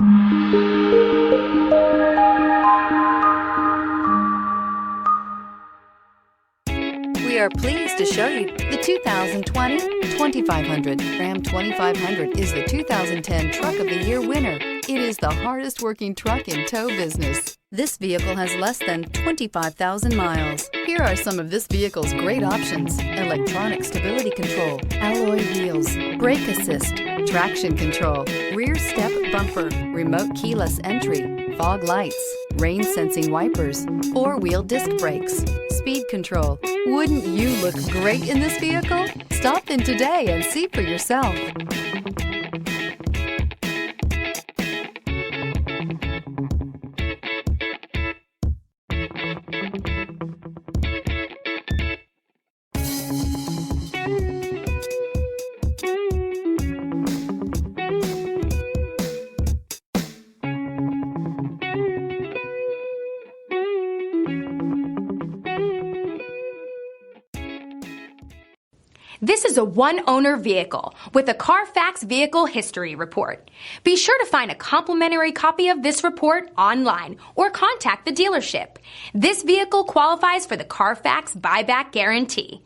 We are pleased to show you the 2020 2500. Ram 2500 is the 2010 Truck of the Year winner. It is the hardest working truck in tow business. This vehicle has less than 25,000 miles. Here are some of this vehicle's great options: electronic stability control, alloy wheels, brake assist, traction control, rear step bumper, remote keyless entry, fog lights, rain sensing wipers, four-wheel disc brakes, speed control. Wouldn't you look great in this vehicle? Stop in today and see for yourself. This is a one-owner vehicle with a Carfax Vehicle History Report. Be sure to find a complimentary copy of this report online or contact the dealership. This vehicle qualifies for the Carfax Buyback Guarantee.